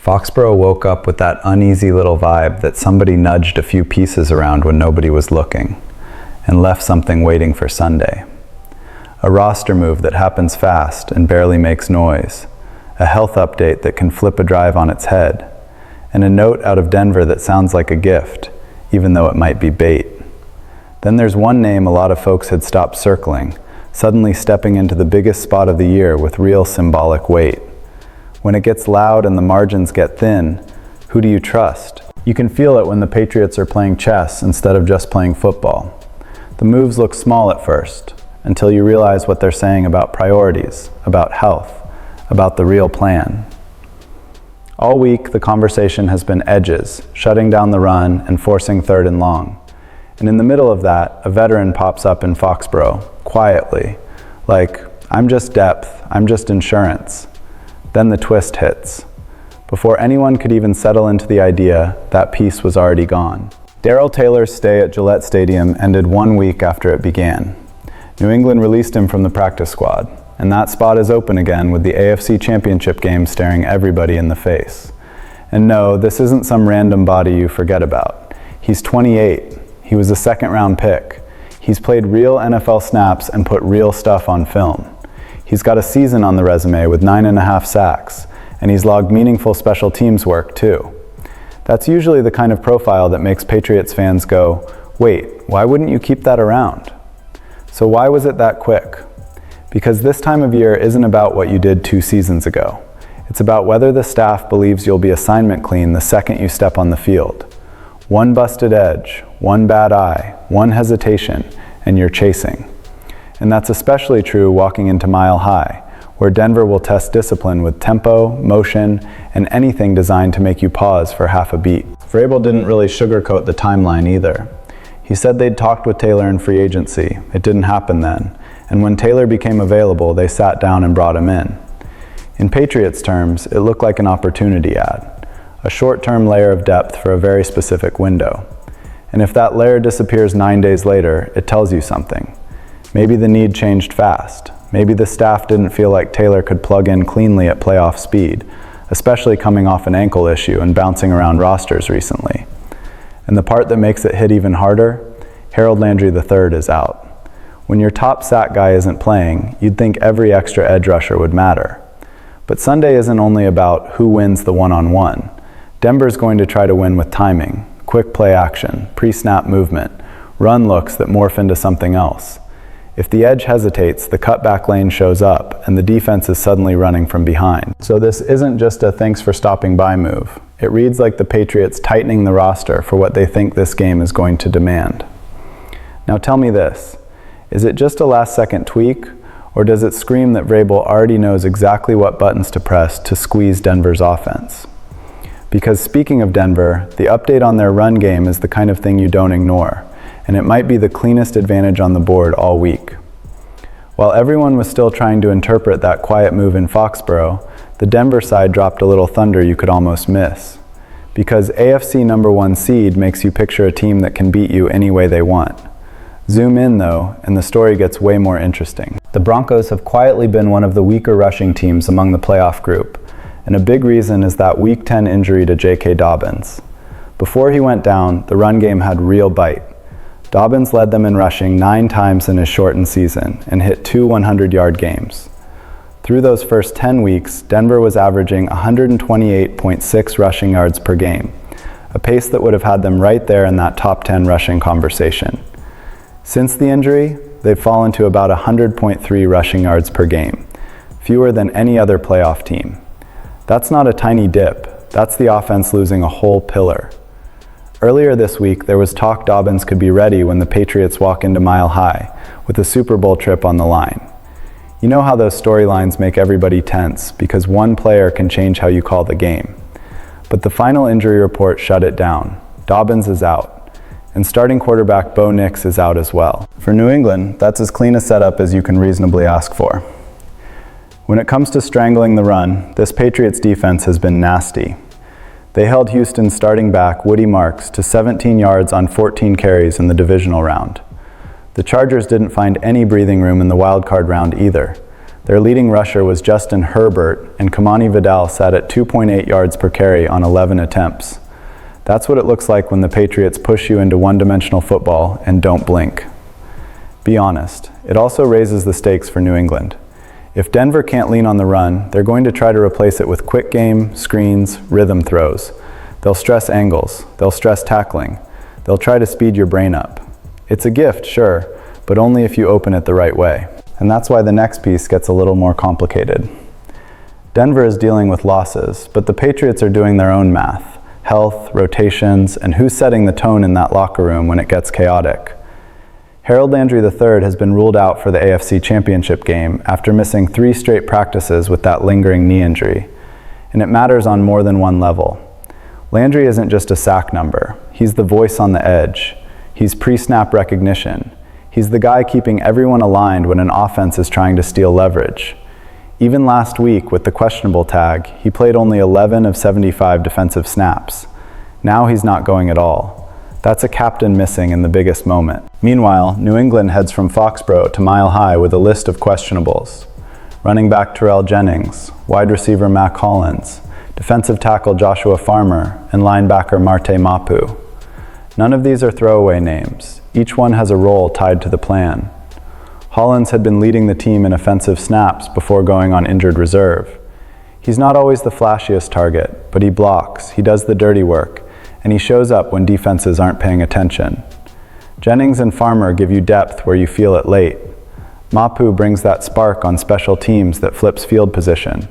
Foxborough woke up with that uneasy little vibe that somebody nudged a few pieces around when nobody was looking, and left something waiting for Sunday. A roster move that happens fast and barely makes noise, a health update that can flip a drive on its head, and a note out of Denver that sounds like a gift, even though it might be bait. Then there's one name a lot of folks had stopped circling, suddenly stepping into the biggest spot of the year with real symbolic weight. When it gets loud and the margins get thin, who do you trust? You can feel it when the Patriots are playing chess instead of just playing football. The moves look small at first, until you realize what they're saying about priorities, about health, about the real plan. All week, the conversation has been edges, shutting down the run and forcing 3rd and long. And in the middle of that, a veteran pops up in Foxborough, quietly, like, I'm just depth, I'm just insurance. Then the twist hits. Before anyone could even settle into the idea, that piece was already gone. Darrell Taylor's stay at Gillette Stadium ended 1 week after it began. New England released him from the practice squad, and that spot is open again with the AFC Championship game staring everybody in the face. And no, this isn't some random body you forget about. He's 28. He was a 2nd-round pick. He's played real NFL snaps and put real stuff on film. He's got a season on the resume with 9.5 sacks, and he's logged meaningful special teams work too. That's usually the kind of profile that makes Patriots fans go, wait, why wouldn't you keep that around? So why was it that quick? Because this time of year isn't about what you did 2 seasons ago. It's about whether the staff believes you'll be assignment clean the second you step on the field. One busted edge, one bad eye, one hesitation, and you're chasing. And that's especially true walking into Mile High, where Denver will test discipline with tempo, motion, and anything designed to make you pause for half a beat. Vrabel didn't really sugarcoat the timeline either. He said they'd talked with Taylor in free agency. It didn't happen then. And when Taylor became available, they sat down and brought him in. In Patriots terms, it looked like an opportunity ad, a short-term layer of depth for a very specific window. And if that layer disappears 9 days later, it tells you something. Maybe the need changed fast. Maybe the staff didn't feel like Taylor could plug in cleanly at playoff speed, especially coming off an ankle issue and bouncing around rosters recently. And the part that makes it hit even harder, Harold Landry III is out. When your top sack guy isn't playing, you'd think every extra edge rusher would matter. But Sunday isn't only about who wins the one-on-one. Denver's going to try to win with timing, quick play action, pre-snap movement, run looks that morph into something else. If the edge hesitates, the cutback lane shows up, and the defense is suddenly running from behind. So this isn't just a thanks for stopping by move. It reads like the Patriots tightening the roster for what they think this game is going to demand. Now tell me this, is it just a last-second tweak, or does it scream that Vrabel already knows exactly what buttons to press to squeeze Denver's offense? Because speaking of Denver, the update on their run game is the kind of thing you don't ignore, and it might be the cleanest advantage on the board all week. While everyone was still trying to interpret that quiet move in Foxborough, the Denver side dropped a little thunder you could almost miss. Because AFC #1 seed makes you picture a team that can beat you any way they want. Zoom in though, and the story gets way more interesting. The Broncos have quietly been one of the weaker rushing teams among the playoff group, and a big reason is that Week 10 injury to J.K. Dobbins. Before he went down, the run game had real bite. Dobbins led them in rushing 9 times in his shortened season and hit 2 100-yard games. Through those first 10 weeks, Denver was averaging 128.6 rushing yards per game, a pace that would have had them right there in that top 10 rushing conversation. Since the injury, they've fallen to about 100.3 rushing yards per game, fewer than any other playoff team. That's not a tiny dip, that's the offense losing a whole pillar. Earlier this week, there was talk Dobbins could be ready when the Patriots walk into Mile High, with a Super Bowl trip on the line. You know how those storylines make everybody tense, because one player can change how you call the game. But the final injury report shut it down. Dobbins is out, and starting quarterback Bo Nix is out as well. For New England, that's as clean a setup as you can reasonably ask for. When it comes to strangling the run, this Patriots defense has been nasty. They held Houston's starting back, Woody Marks, to 17 yards on 14 carries in the divisional round. The Chargers didn't find any breathing room in the wild card round either. Their leading rusher was Justin Herbert, and Kamani Vidal sat at 2.8 yards per carry on 11 attempts. That's what it looks like when the Patriots push you into one-dimensional football and don't blink. Be honest, it also raises the stakes for New England. If Denver can't lean on the run, they're going to try to replace it with quick game, screens, rhythm throws. They'll stress angles, they'll stress tackling, they'll try to speed your brain up. It's a gift, sure, but only if you open it the right way. And that's why the next piece gets a little more complicated. Denver is dealing with losses, but the Patriots are doing their own math. Health, rotations, and who's setting the tone in that locker room when it gets chaotic. Harold Landry III has been ruled out for the AFC Championship game after missing 3 straight practices with that lingering knee injury. And it matters on more than one level. Landry isn't just a sack number. He's the voice on the edge. He's pre-snap recognition. He's the guy keeping everyone aligned when an offense is trying to steal leverage. Even last week, with the questionable tag, he played only 11 of 75 defensive snaps. Now he's not going at all. That's a captain missing in the biggest moment. Meanwhile, New England heads from Foxborough to Mile High with a list of questionables. Running back Jennings, wide receiver Mac Hollins, defensive tackle Joshua Farmer, and linebacker Marte Mapu. None of these are throwaway names. Each one has a role tied to the plan. Hollins had been leading the team in offensive snaps before going on injured reserve. He's not always the flashiest target, but he blocks, he does the dirty work, and he shows up when defenses aren't paying attention. Jennings and Farmer give you depth where you feel it late. Mapu brings that spark on special teams that flips field position.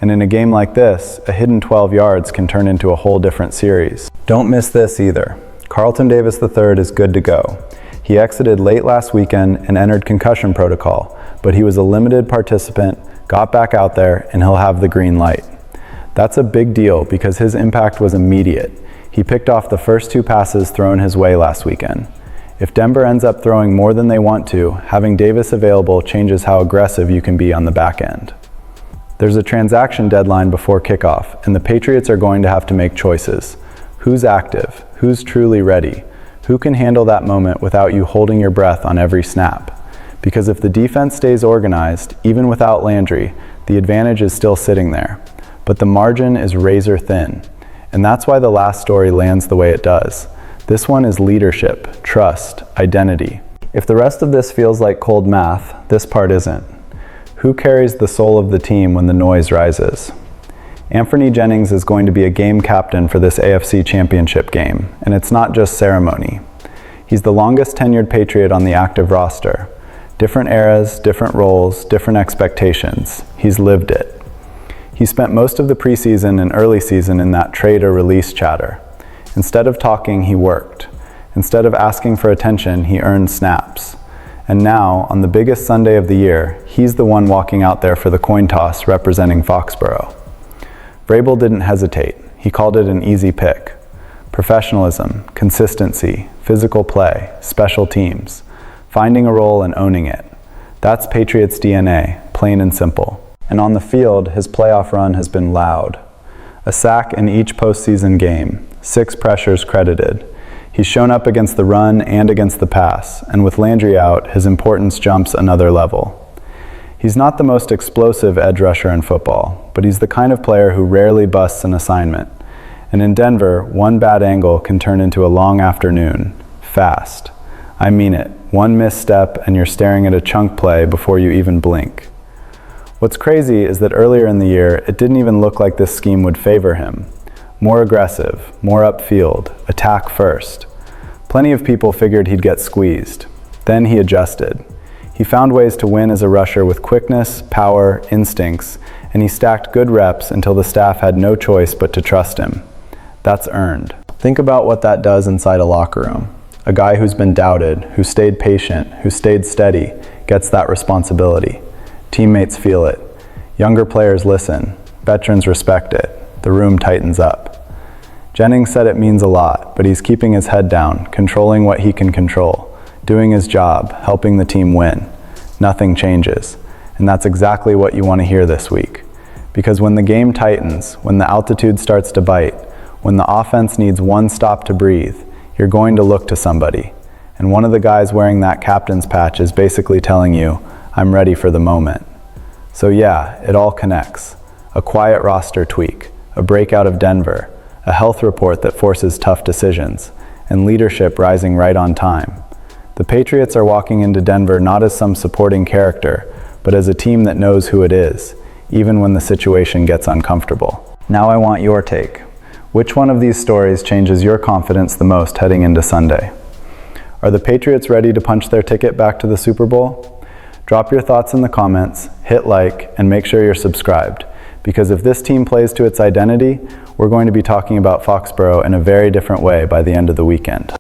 And in a game like this, a hidden 12 yards can turn into a whole different series. Don't miss this either. Carlton Davis III is good to go. He exited late last weekend and entered concussion protocol, but he was a limited participant, got back out there, and he'll have the green light. That's a big deal because his impact was immediate. He picked off the first 2 passes thrown his way last weekend. If Denver ends up throwing more than they want to, having Davis available changes how aggressive you can be on the back end. There's a transaction deadline before kickoff, and the Patriots are going to have to make choices. Who's active? Who's truly ready? Who can handle that moment without you holding your breath on every snap? Because if the defense stays organized, even without Landry, the advantage is still sitting there. But the margin is razor thin. And that's why the last story lands the way it does. This one is leadership, trust, identity. If the rest of this feels like cold math, this part isn't. Who carries the soul of the team when the noise rises? Anthony Jennings is going to be a game captain for this AFC Championship game, and it's not just ceremony. He's the longest tenured Patriot on the active roster. Different eras, different roles, different expectations. He's lived it. He spent most of the preseason and early season in that trade or release chatter. Instead of talking, he worked. Instead of asking for attention, he earned snaps. And now, on the biggest Sunday of the year, he's the one walking out there for the coin toss representing Foxborough. Vrabel didn't hesitate. He called it an easy pick. Professionalism, consistency, physical play, special teams, finding a role and owning it. That's Patriots DNA, plain and simple. And on the field, his playoff run has been loud. A sack in each postseason game, 6 pressures credited. He's shown up against the run and against the pass, and with Landry out, his importance jumps another level. He's not the most explosive edge rusher in football, but he's the kind of player who rarely busts an assignment. And in Denver, one bad angle can turn into a long afternoon, fast. I mean it, one misstep and you're staring at a chunk play before you even blink. What's crazy is that earlier in the year, it didn't even look like this scheme would favor him. More aggressive, more upfield, attack first. Plenty of people figured he'd get squeezed. Then he adjusted. He found ways to win as a rusher with quickness, power, instincts, and he stacked good reps until the staff had no choice but to trust him. That's earned. Think about what that does inside a locker room. A guy who's been doubted, who stayed patient, who stayed steady, gets that responsibility. Teammates feel it. Younger players listen. Veterans respect it. The room tightens up. Jennings said it means a lot, but he's keeping his head down, controlling what he can control. Doing his job, helping the team win. Nothing changes. And that's exactly what you want to hear this week. Because when the game tightens, when the altitude starts to bite, when the offense needs one stop to breathe, you're going to look to somebody. And one of the guys wearing that captain's patch is basically telling you, I'm ready for the moment. So yeah, it all connects. A quiet roster tweak, a breakout of Denver, a health report that forces tough decisions, and leadership rising right on time. The Patriots are walking into Denver not as some supporting character, but as a team that knows who it is, even when the situation gets uncomfortable. Now I want your take. Which one of these stories changes your confidence the most heading into Sunday? Are the Patriots ready to punch their ticket back to the Super Bowl? Drop your thoughts in the comments, hit like, and make sure you're subscribed. Because if this team plays to its identity, we're going to be talking about Foxborough in a very different way by the end of the weekend.